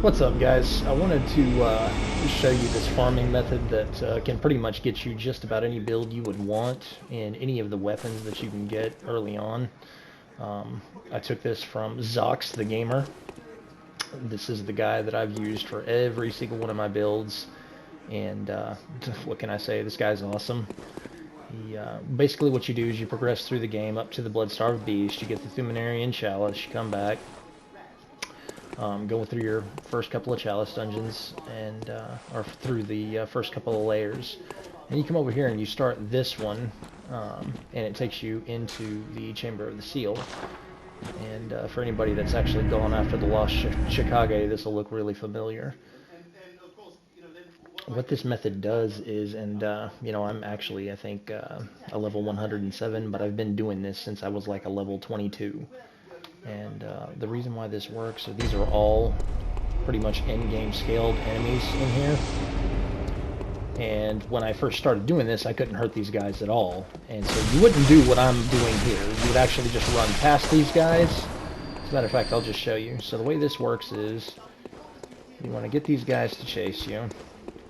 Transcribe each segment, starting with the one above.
What's up, guys? I wanted to show you this farming method that can pretty much get you just about any build you would want in any of the weapons that you can get early on. I took this from Zox the Gamer. This is the guy that I've used for every single one of my builds, and what can I say? This guy's awesome. Basically what you do is you progress through the game up to the Bloodstarved Beast, you get the Thumanarian Chalice, you come back, go through your first couple of Chalice dungeons, and or through the first couple of layers, and you come over here and you start this one, and it takes you into the Chamber of the Seal. And for anybody that's actually gone after the Lost Chicago, this will look really familiar. What this method does is, and I'm actually, I think, a level 107, but I've been doing this since I was like a level 22. And the reason why this works, so these are all pretty much end-game scaled enemies in here. And when I first started doing this, I couldn't hurt these guys at all. And so you wouldn't do what I'm doing here. You would actually just run past these guys. As a matter of fact, I'll just show you. So the way this works is, you want to get these guys to chase you.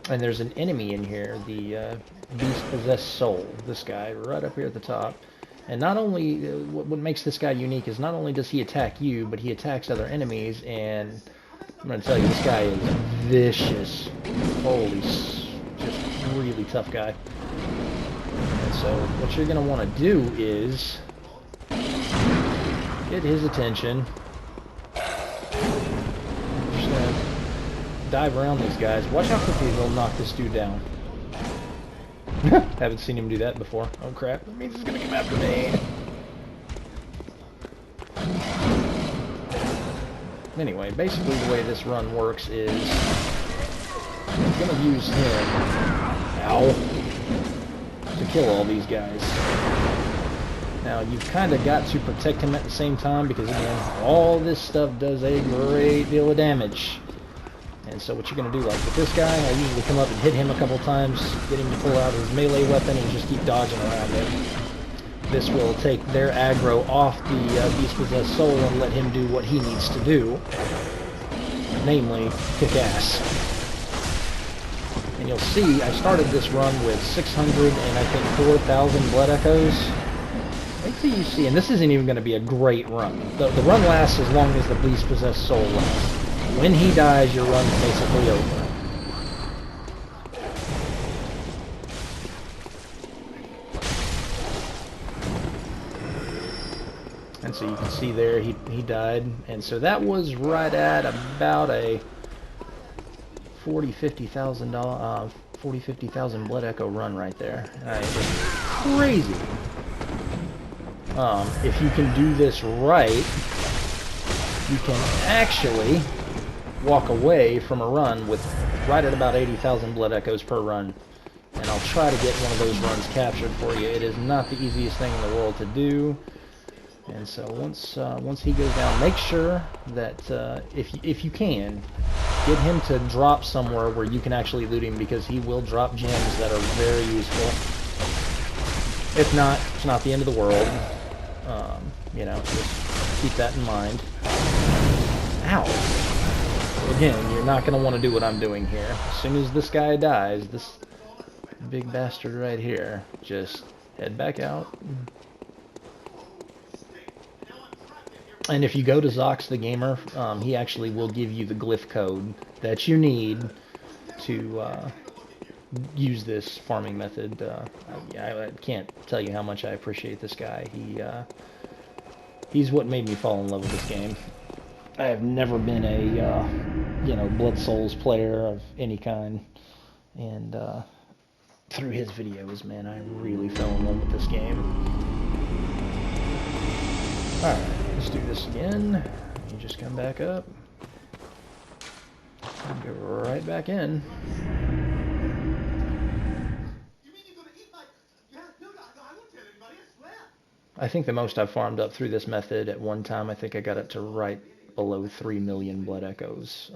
And there's an enemy in here, the Beast-Possessed Soul, this guy, right up here at the top. And not only, what makes this guy unique is not only does he attack you, but he attacks other enemies, and I'm going to tell you, this guy is vicious. Holy, just really tough guy. And so, what you're going to want to do is get his attention. Just going to dive around these guys. Watch how quickly they'll knock this dude down. Haven't seen him do that before. Oh crap, that means he's gonna come after me. Anyway, basically the way this run works is I'm gonna use him, to kill all these guys. Now you've kind of got to protect him at the same time because again, all this stuff does a great deal of damage. And so what you're going to do, like with this guy, I usually come up and hit him a couple times, get him to pull out his melee weapon and just keep dodging around him. This will take their aggro off the Beast-Possessed Soul and let him do what he needs to do, namely, kick ass. And you'll see, I started this run with 600 and I think 4,000 Blood Echoes. Wait till you see, and this isn't even going to be a great run. The run lasts as long as the Beast-Possessed Soul lasts. When he dies, your run's basically over. And so you can see there, he died. And so that was right at about a 50,000 Blood Echo run right there. It's crazy. If you can do this right, you can actually walk away from a run with right at about 80,000 Blood Echoes per run. And I'll try to get one of those runs captured for you. It is not the easiest thing in the world to do. And so once he goes down, make sure that if you can, get him to drop somewhere where you can actually loot him, because he will drop gems that are very useful. If not, it's not the end of the world. Just keep that in mind. Ow! Again, you're not going to want to do what I'm doing here. As soon as this guy dies, this big bastard right here, just head back out. And if you go to Zox the Gamer, he actually will give you the glyph code that you need to use this farming method. I can't tell you how much I appreciate this guy. He's what made me fall in love with this game. I have never been a, Blood Souls player of any kind, and through his videos, man, I really fell in love with this game. Alright, let's do this again. You just come back up, and go right back in. I think the most I've farmed up through this method at one time, I think I got it to right below 3 million Blood Echoes.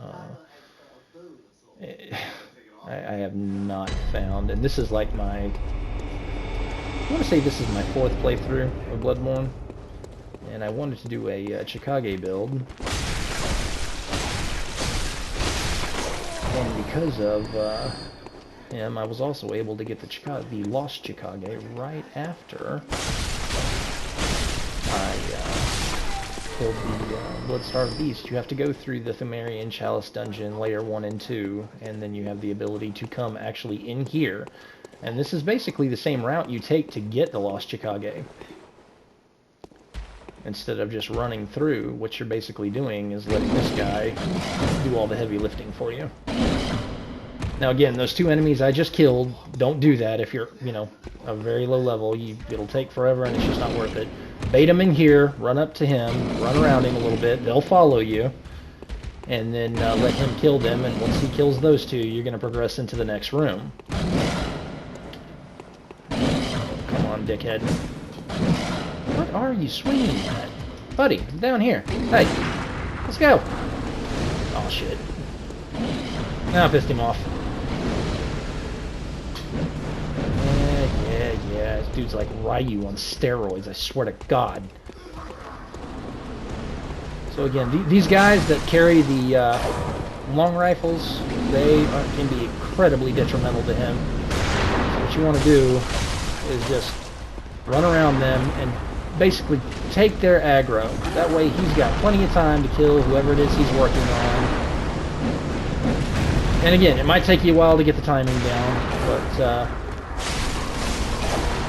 I have not found, and this is like I want to say this is my 4th playthrough of Bloodborne, and I wanted to do a Chicago build, And because of him, I was also able to get the Lost Chicago right after I killed the Blood-Starved Beast. You have to go through the Pthumerian Chalice Dungeon, Layer 1 and 2, and then you have the ability to come actually in here. And this is basically the same route you take to get the Lost Chicago. Instead of just running through, what you're basically doing is letting this guy do all the heavy lifting for you. Now again, those two enemies I just killed, don't do that if you're, you know, a very low level. It'll take forever and it's just not worth it. Bait him in here, run up to him, run around him a little bit, they'll follow you, and then let him kill them, and once he kills those two, you're going to progress into the next room. Come on, dickhead. What are you swinging at? Buddy, down here. Hey, let's go. Oh, shit. Now I pissed him off. Yeah, this dude's like Ryu on steroids, I swear to God. So again, these guys that carry the long rifles, they can be incredibly detrimental to him. So what you want to do is just run around them and basically take their aggro. That way he's got plenty of time to kill whoever it is he's working on. And again, it might take you a while to get the timing down, but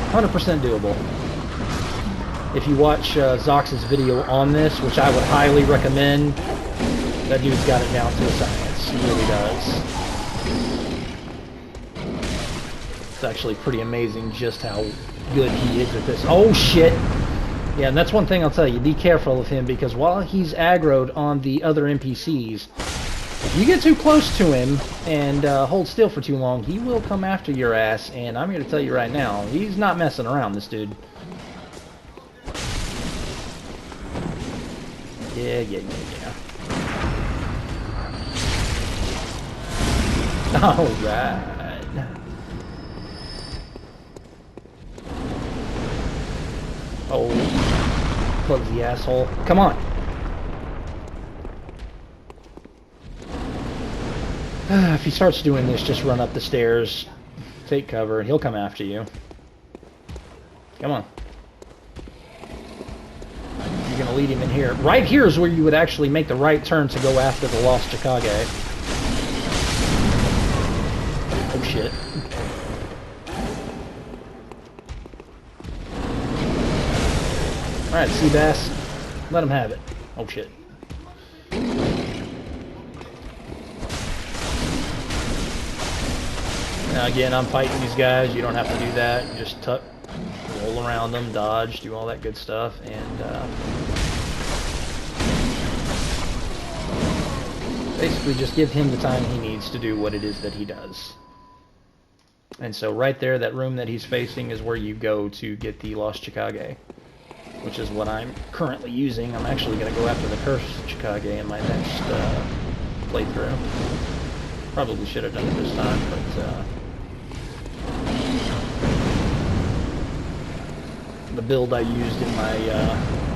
100% doable. If you watch Zox's video on this, which I would highly recommend, that dude's got it down to a science. He really does. It's actually pretty amazing just how good he is at this. Oh, shit! Yeah, and that's one thing I'll tell you. Be careful of him, because while he's aggroed on the other NPCs, if you get too close to him and hold still for too long, he will come after your ass, and I'm here to tell you right now, he's not messing around, this dude. Yeah. Alright. Oh, clumsy asshole. Come on. If he starts doing this, just run up the stairs, take cover, and he'll come after you. Come on. You're going to lead him in here. Right here is where you would actually make the right turn to go after the Lost Chicago. Oh, shit. Alright, Seabass. Let him have it. Oh, shit. Now again, I'm fighting these guys. You don't have to do that. You just roll around them, dodge, do all that good stuff, and basically just give him the time he needs to do what it is that he does. And so right there, that room that he's facing is where you go to get the Lost Chicago, which is what I'm currently using. I'm actually going to go after the Cursed Chicago in my next playthrough. Probably should have done it this time, but the build I used in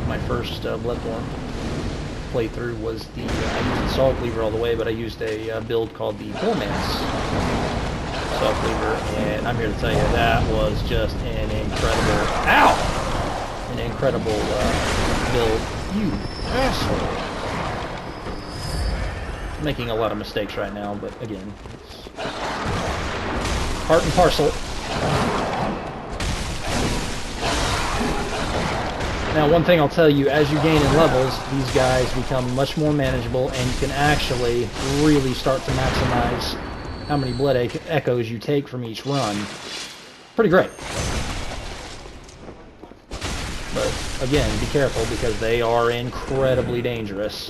my first Bloodborne playthrough was I used the Saw Cleaver all the way, but I used a build called the Bullman's Saw Cleaver, and I'm here to tell you that was just an incredible, an incredible build. You asshole! Making a lot of mistakes right now, but again, it's part and parcel. Now, one thing I'll tell you, as you gain in levels, these guys become much more manageable, and you can actually really start to maximize how many blood echoes you take from each run. Pretty great. But again, be careful, because they are incredibly dangerous.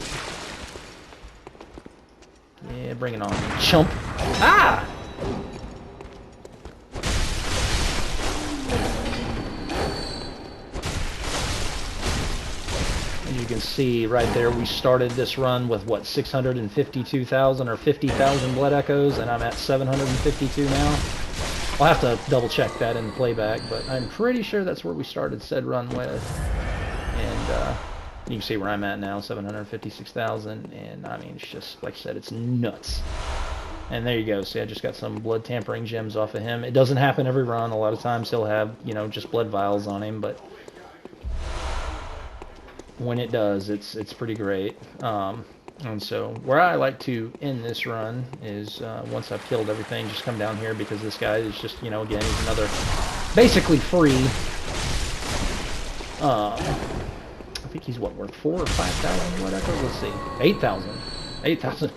Yeah, bring it on, chump. Ah! As you can see right there, we started this run with, what, 652,000 or 50,000 blood echoes, and I'm at 752 now. I'll have to double check that in the playback, but I'm pretty sure that's where we started said run with. And, you can see where I'm at now, 756,000, and I mean, it's just, like I said, it's nuts. And there you go. See, I just got some blood tampering gems off of him. It doesn't happen every run. A lot of times he'll have, you know, just blood vials on him, but when it does, it's pretty great. And so where I like to end this run is once I've killed everything, just come down here because this guy is just, you know, again, he's another basically free. I think he's what, worth 4,000 or 5,000, whatever. Let's see, 8,000, 8,000.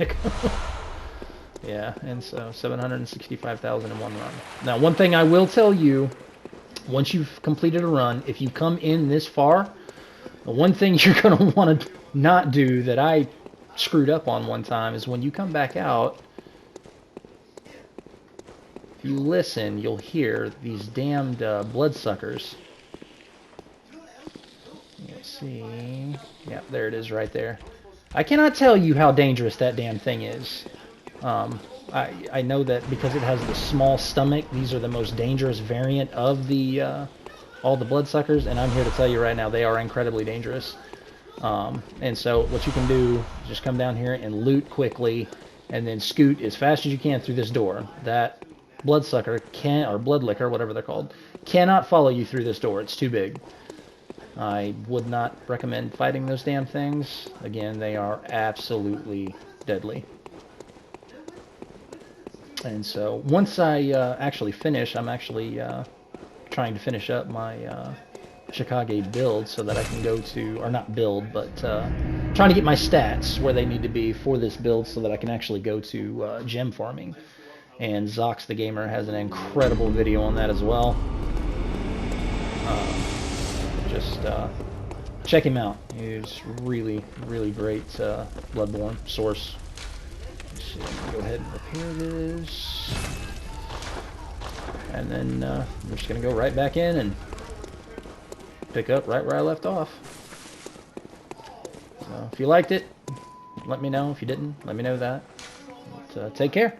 Yeah, and so 765,000 in one run. Now, one thing I will tell you, once you've completed a run, if you come in this far, the one thing you're going to want to not do that I screwed up on one time is when you come back out, if you listen, you'll hear these damned bloodsuckers. Let's see. Yeah, there it is right there. I cannot tell you how dangerous that damn thing is. I know that because it has the small stomach, these are the most dangerous variant of the all the bloodsuckers, and I'm here to tell you right now they are incredibly dangerous. And so what you can do is just come down here and loot quickly, and then scoot as fast as you can through this door. That bloodsucker can, or bloodlicker, whatever they're called, cannot follow you through this door. It's too big. I would not recommend fighting those damn things. Again, they are absolutely deadly. And so once I actually finish, I'm actually trying to finish up my Chicago build so that I can go to, or not build, but trying to get my stats where they need to be for this build so that I can actually go to gem farming. And Zox the Gamer has an incredible video on that as well. Just check him out. He's really, really great Bloodborne source. Let's see, I'm gonna go ahead and repair this. And then I'm just going to go right back in and pick up right where I left off. So if you liked it, let me know. If you didn't, let me know that. But, take care.